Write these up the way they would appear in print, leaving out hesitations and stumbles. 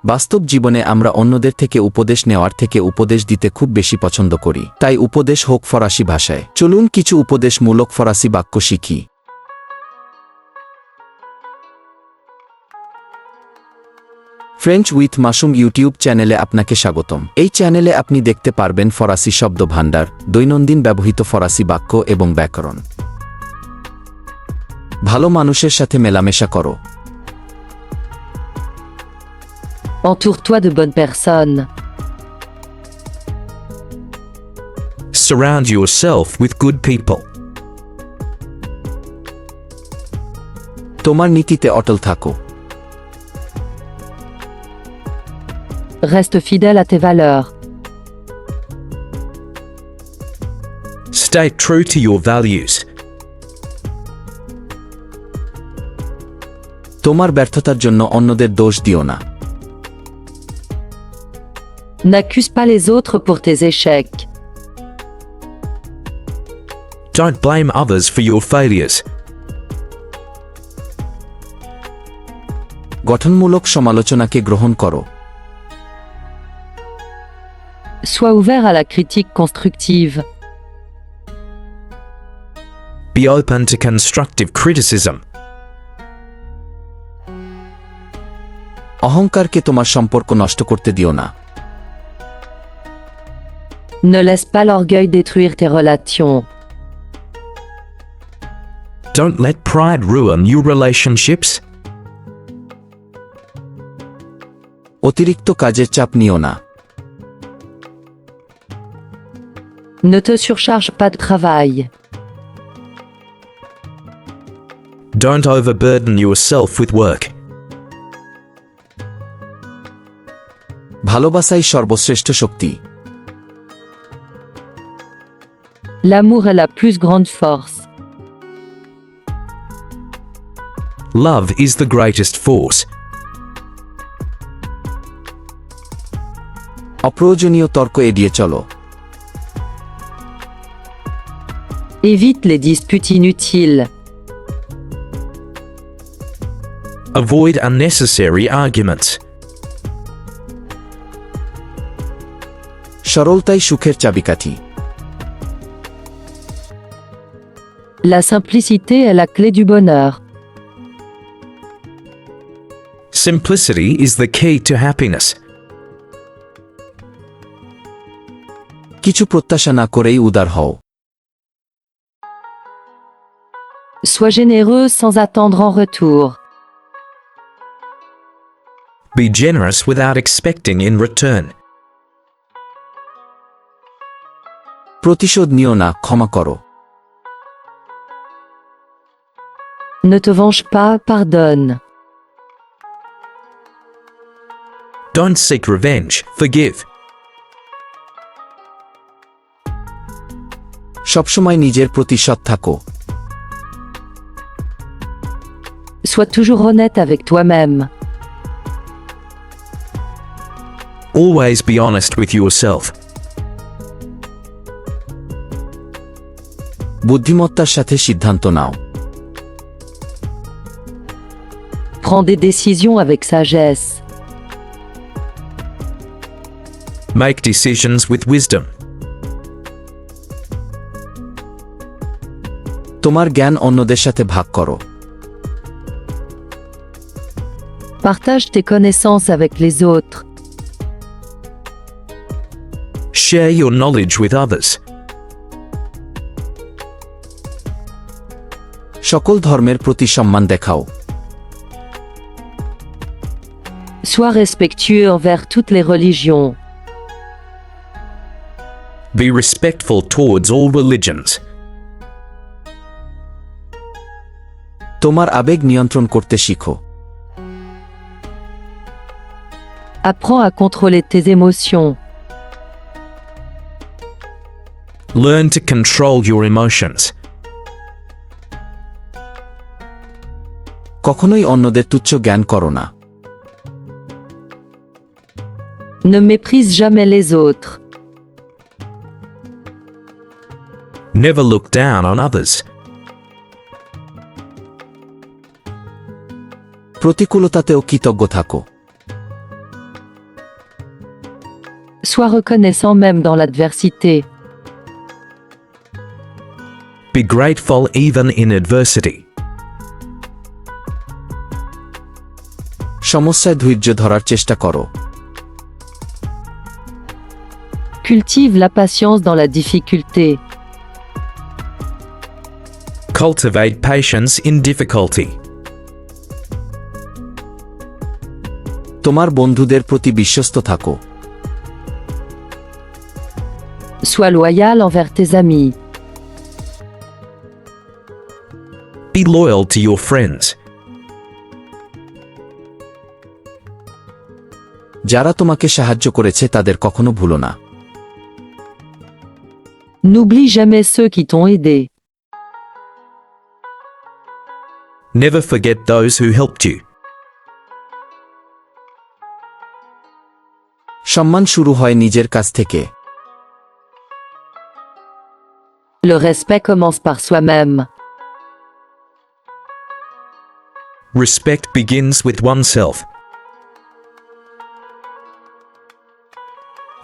বাস্তব জীবনে আমরা অন্যদের থেকে উপদেশ নেওয়ার থেকে উপদেশ দিতে খুব বেশি পছন্দ করি, তাই উপদেশ হোক ফরাসি ভাষায়। চলুন কিছু উপদেশমূলক ফরাসি বাক্য শিখি। ফ্রেঞ্চ উইথ মাসুম ইউটিউব চ্যানেলে আপনাকে স্বাগতম। এই চ্যানেলে আপনি দেখতে পারবেন ফরাসি শব্দ ভাণ্ডার, দৈনন্দিন ব্যবহৃত ফরাসি বাক্য এবং ব্যাকরণ। ভালো মানুষের সাথে মেলামেশা করো। Entoure-toi de bonnes personnes. Surround yourself with good people. তোমার নীতিতে অটল থাকো। Reste fidèle à tes valeurs. Stay true to your values. তোমার ব্যর্থতার জন্য অন্যদের দোষ দিও না। N'accuse pas les autres pour tes échecs. Don't blame others for your failures. গঠনমূলক সমালোচনাকে গ্রহণ করো। Sois ouvert à la critique constructive. Be open to constructive criticism. অহংকারকে তোমার সম্পর্ক নষ্ট করতে দিও না। Ne laisse pas l'orgueil détruire tes relations. Don't let pride ruin your relationships. অতিরিক্ত কাজের চাপ নিও না। Ne te surcharge pas de travail. Don't overburden yourself with work. ভালোবাসাই সর্বশ্রেষ্ঠ শক্তি। L'amour est la plus grande force. Love is the greatest force. অপ্রয়োজনীয় তর্ক এড়িয়ে চলো। Évite les disputes inutiles. Avoid unnecessary arguments. সরলতাই সুখের চাবিকাঠি। La simplicité est la clé du bonheur. Simplicity is the key to happiness. কিছু প্রত্যাশা না করেই উদার হও। Sois généreux sans attendre en retour. Be generous without expecting in return. প্রতিশোধ নিও না, ক্ষমা করো। Ne te venge pas, pardonne. Don't seek revenge, forgive. সবসময় নিজের প্রতি সৎ থাকো। Sois toujours honnête avec toi-même. Always be honest with yourself. বুদ্ধিমত্তার সাথে সিদ্ধান্ত নাও। Prends des décisions avec sagesse. Make decisions with wisdom. তোমার জ্ঞান অন্যদের সাথে ভাগ করো। Partage tes connaissances avec les autres. Share your knowledge with others. সকল ধর্মের প্রতি সম্মান দেখাও। Sois respectueux envers toutes les religions. Be respectful towards all religions. তোমার আবেগ নিয়ন্ত্রণ করতে শিখো। Apprends à contrôler tes émotions. Learn to control your emotions. কখনোই অন্যদের তুচ্ছ জ্ঞান করো না। Ne méprise jamais les autres. Never look down on others. প্রতিকূলতাতেও কৃতজ্ঞ থাকো। Sois reconnaissant même dans l'adversité. Be grateful even in adversity. সমস্যায় ধৈর্য ধরার চেষ্টা করো। Cultive la patience dans la difficulté. Cultivate patience in difficulty. তোমার বন্ধুদের প্রতি বিশ্বস্ত থাকো। Sois loyal envers tes amis. Be loyal to your friends. যারা তোমাকে সাহায্য করেছে তাদের কখনো ভুলো না। N'oublie jamais ceux qui t'ont aidé. Never forget those who helped you. সম্মান শুরু হয় নিজের কাছ থেকে। Le respect commence par soi-même. Respect begins with oneself.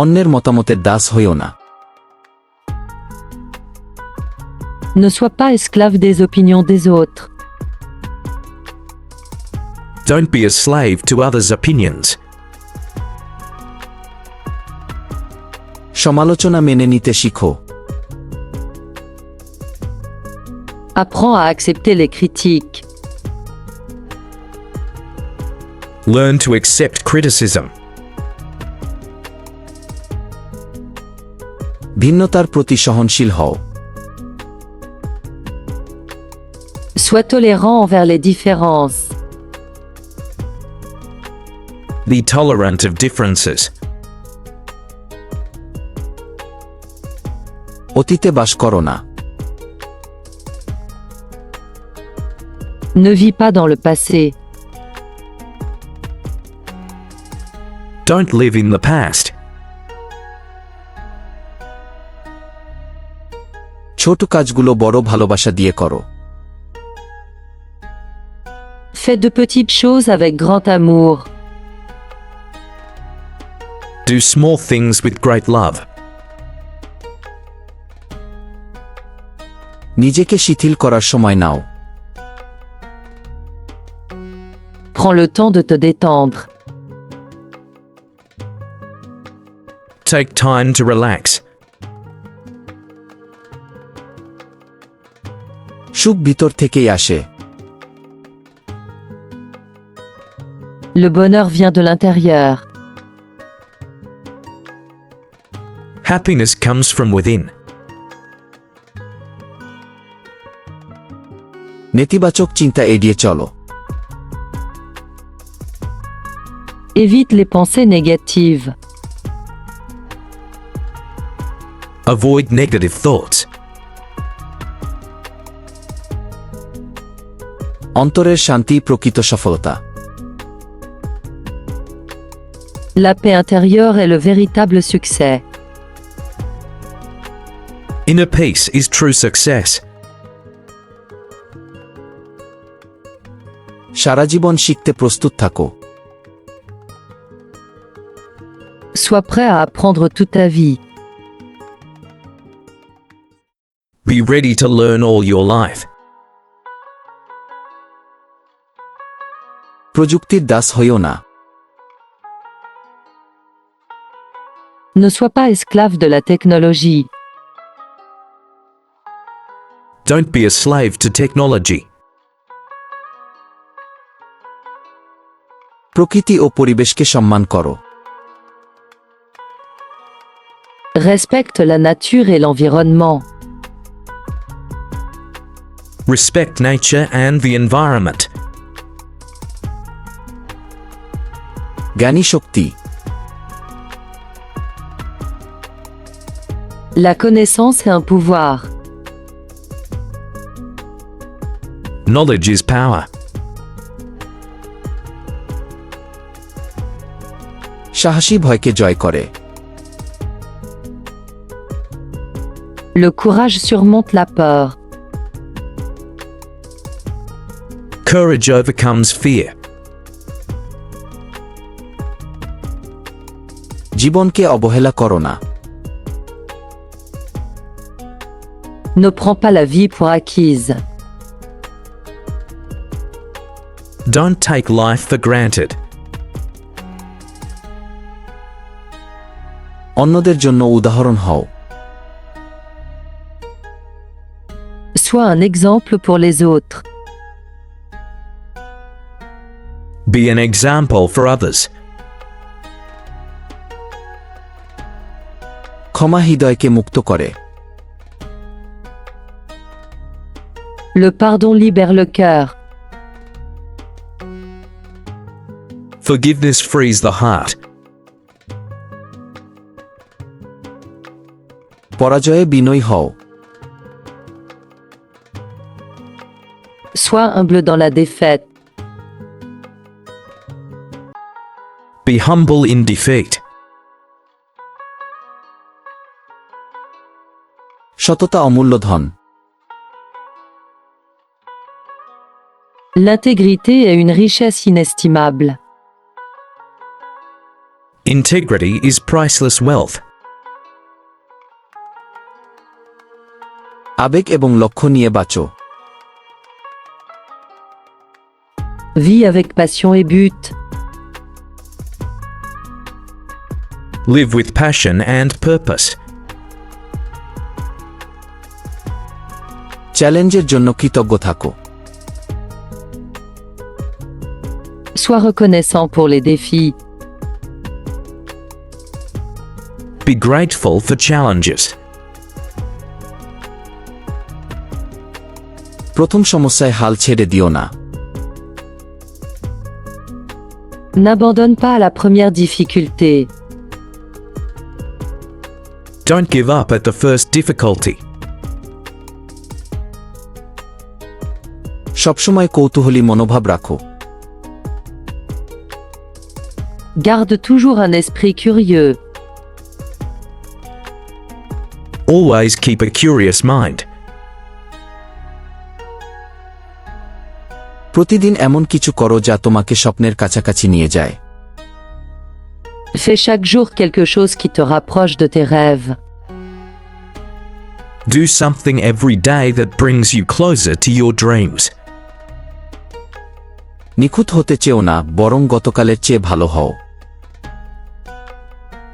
অন্যের মতামতের দাস হইও না। Ne sois pas esclave des opinions des autres. Don't be a slave to others' opinions. সমালোচনা মেনে নিতে শিখো। Apprends à accepter les critiques. Learn to accept criticism. ভিন্নতার প্রতি সহনশীল হও। Sois tolérant envers les différences. Be tolerant of differences. অতীতে বাস করো না। Ne vis pas dans le passé. Don't live in the past. ছোট কাজগুলো বড় ভালোবাসা দিয়ে করো। Fais de petites choses avec grand amour. Do small things with great love. নিজেকে শিথিল করার সময় নাও। Prends le temps de te détendre. Take time to relax. সুখ ভিতর থেকেই আসে। Le bonheur vient de l'intérieur. Happiness comes from within. নেতিবাচক চিন্তা এড়িয়ে চলো। Évite les pensées négatives. Avoid negative thoughts. অন্তরের শান্তি প্রকৃত সফলতা। La paix intérieure est le véritable succès. Inner peace is true success. সারা জীবন শিখতে প্রস্তুত থাকো। Sois prêt à apprendre toute ta vie. Be ready to learn all your life. প্রযুক্তির দাস হইও না। Ne sois pas esclave de la technologie. Don't be a slave to technology. প্রকৃতি ও পরিবেশকে সম্মান করো। Respecte la nature et l'environnement. Respect nature and the environment. জ্ঞানী শক্তি। La connaissance est un pouvoir. Knowledge is power. সাহসী ভয়কে জয় করে। Le courage surmonte la peur. Courage overcomes fear. জীবনকে অবহেলা করো না। Ne prends pas la vie pour acquise. Don't take life for granted. অন্যদের জন্য উদাহরণ হও। Sois un exemple pour les autres. Be an example for others. ক্ষমা হৃদয়কে মুক্ত করে। Le pardon libère le cœur. Forgiveness frees the heart. পরাজয়ে বিনয়ী হও। Sois humble dans la défaite. Be humble in defeat. সততা অমূল্য ধন। L'intégrité est une richesse inestimable. Integrity is priceless wealth. আবেগ এবং লক্ষ্য নিয়ে বাঁচো। Vis avec passion et but. Live with passion and purpose. চ্যালেঞ্জের জন্য কৃতজ্ঞ থাকো। Sois reconnaissant pour les défis. Be grateful for challenges. প্রথম সমস্যায় হাল ছেড়ে দিও না। N'abandonne pas à la première difficulté. Don't give up at the first difficulty. সবসময় কৌতূহলী মনোভাব রাখো। Garde toujours un esprit curieux. Always keep a curious mind. প্রতিদিন এমন কিছু করো যা তোমাকে স্বপ্নের কাছাকাছি নিয়ে যায়। Fais chaque jour quelque chose qui te rapproche de tes rêves. Do something every day that brings you closer to your dreams. নিখুঁত হতে চেও না, বরং গতকালের চেয়ে ভালো হও।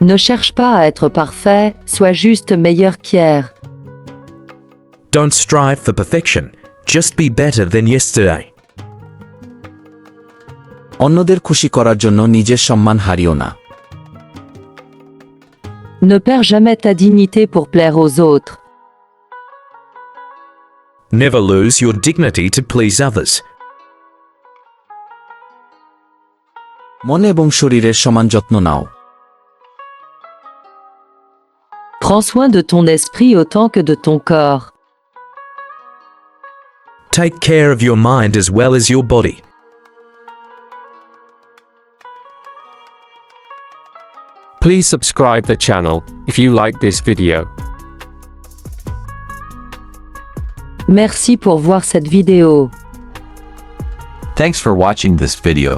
Ne cherche pas à être parfait, sois juste meilleur qu'hier. Don't strive for perfection, just be better than yesterday. অন্যদের খুশি করার জন্য নিজের সম্মান হারিও না। Ne perds jamais ta dignité pour plaire aux autres. Never lose your dignity to please others. মন এবং শরীরের সমান যত্ন নাও। Prends soin de ton esprit autant que de ton corps. Take care of your mind as well as your body. Please subscribe the channel if you like this video. Merci pour voir cette vidéo. Thanks for watching this video.